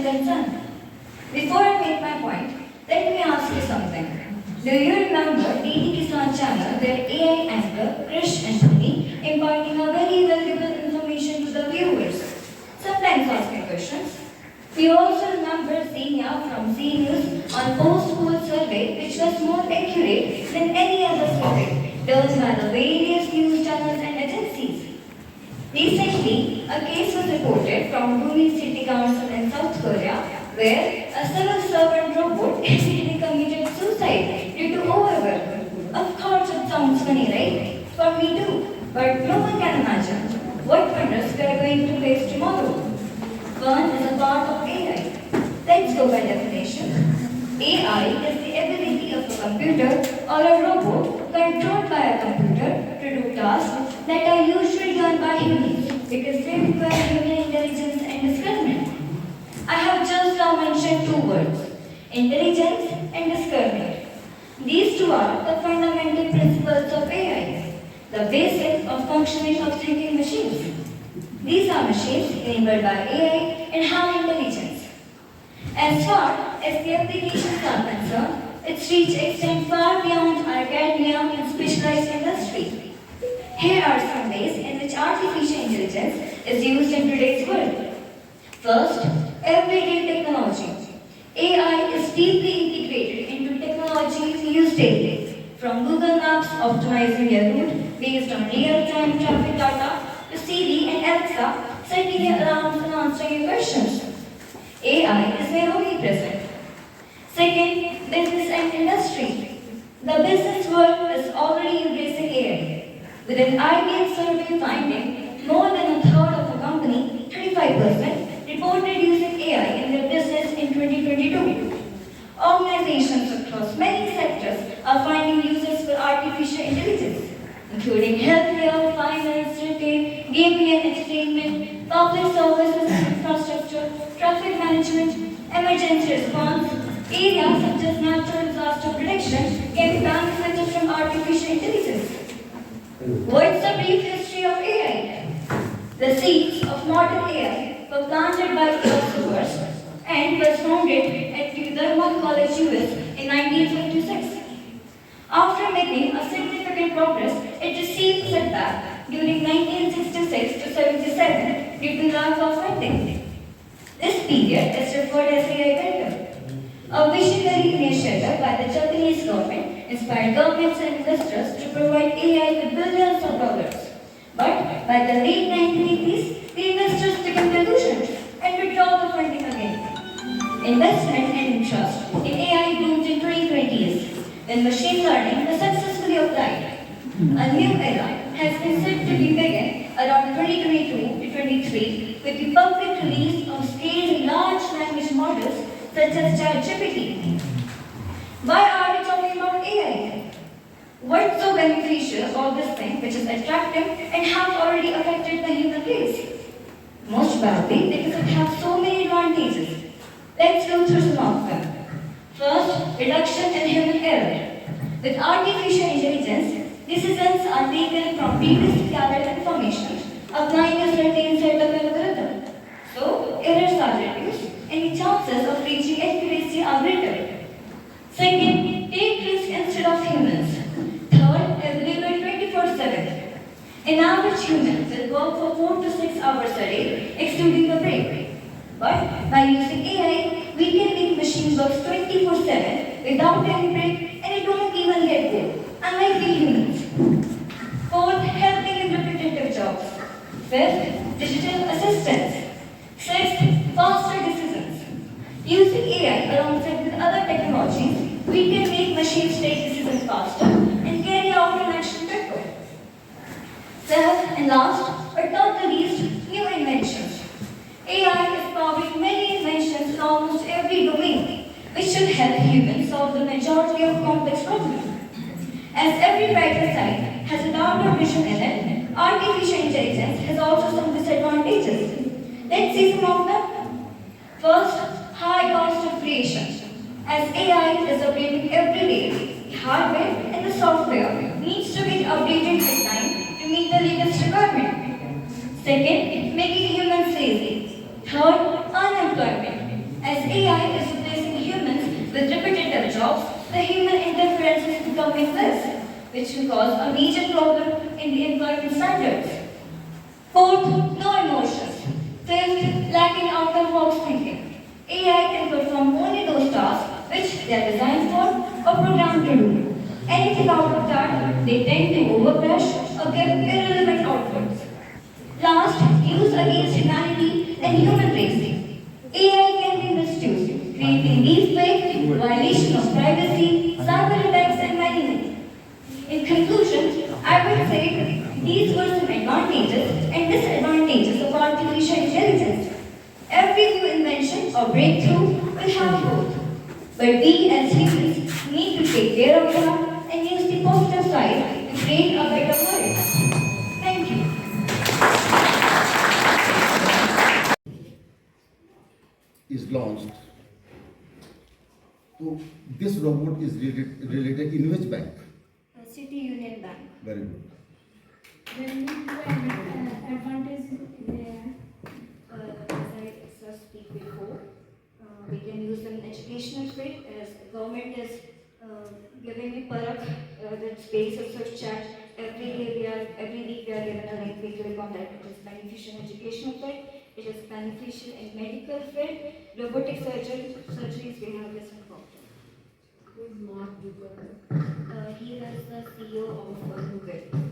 concerned. Before I make my point, let me ask you something. Do you remember DD Kisan channel where AI anchor Krish Anthony imparting a very valuable information to the viewers? Sometimes asking questions. We also remember Zenia from Z News on post-poll survey which was more accurate than any other survey done by the various news channels and agencies. Recently, a case was reported from Gumi City Council in South Korea where a civil servant robot actually committed suicide due to overwork. Of course, it sounds funny, right? For me too. But no one can imagine what wonders we are going to face tomorrow. One is a part of AI. Let's go by definition. AI is the ability of a computer or a robot controlled by a computer to do tasks that are usually done by humans because they require human intelligence and discernment. I have just now mentioned two words, intelligence and discernment. These two are the fundamental principles of AI, the basics of functioning of thinking machines. These are machines enabled by AI and have intelligence. As far as the applications are concerned, its reach extends far beyond academia and specialized industry. Here are some ways in which artificial intelligence is used in today's world. First, everyday technology. AI is deeply integrated into technologies used daily, from Google Maps optimizing your route based on real-time traffic data to Siri and Alexa setting your alarms and answering your questions. AI is very omnipresent. Second, business and industry. The business world is already embracing AI. With an IBM survey finding more than a third of the company, 35%, reported using AI in their business in 2022. Organizations across many sectors are finding uses for artificial intelligence, including healthcare, finance, retail, gaming and entertainment, public services and infrastructure, traffic management, emergency response. Areas such as natural disaster prediction can be benefited from artificial intelligence. What's the brief history of AI? The seeds of modern AI were planted by philosophers and was founded at Dartmouth College, US in 1956. After making a significant progress, it received setback during 1966 to 77 due to lack of funding. This period is referred as AI winter. A visionary initiative by the Japanese government inspired governments and investors to provide AI with billions of dollars. But by the late 1980s, the investors became delusioned and withdrew the funding again. Investment and interest in AI boomed in 2020s when machine learning was successfully applied. A new era has been said to be begin around 2022 to 23 with the public release of scaled large language models such as ChatGPT. Why are we talking about AI? What's so beneficial about this thing which is attractive and have already affected the human race? Most probably because it has so many advantages. Let's go through some of them. First, reduction in human error. With artificial intelligence, decisions are taken from previously gathered information, applying a certain set of algorithm. So, errors are reduced and the chances of reaching accuracy are greater. Second, take risk instead of humans. Third, available 24/7. An average human will work for 4 to 6 hours a day, excluding the break. But by using AI, we can make machine work 24/7 without any break and it won't even get bored, unlike we humans. Fourth, helping in repetitive jobs. Fifth, digital assistance. Sixth, faster decisions. Using AI alongside with other technologies, we can make machines take decisions faster and carry out an action quicker. Seventh and last, but not the least, new inventions. AI is powering many inventions in almost every domain, which should help humans solve the majority of complex problems. As every brighter side has a darker vision in it, artificial intelligence has also some disadvantages. Let's see some of them. First, high cost of creation. As AI is updating every day, the hardware and the software needs to be updated with time to meet the latest requirement. Second, making humans lazy. Third, unemployment. the human interference is becoming less, which will cause a major problem in the employment standards. Fourth, no emotions. Fifth, lacking out-of-box thinking. AI can perform only those tasks which they are designed for or programmed to do. Anything out of that, they tend to overbrush or give irrelevant outputs. Last, use against humanity and human race. AI can be misused, creating deepfake, violation of privacy, cyber attacks, and many more. In conclusion, I would say these were some advantages and disadvantages of artificial intelligence. Every new invention or breakthrough will have both. But we as humans need to take care of them and use the positive side to create a better world. Thank you. Is launched. So this robot is related in which bank? City Union Bank. Very good. Then the advantage there. As I speak before, we can use them in educational field as government is giving me Parak, the space of search chat. Every week we are given a link, we click on that. It is beneficial in educational field, it is beneficial in medical field, robotic surgeries we have this in Who is Mark Zuckerberg? He is the CEO of Google.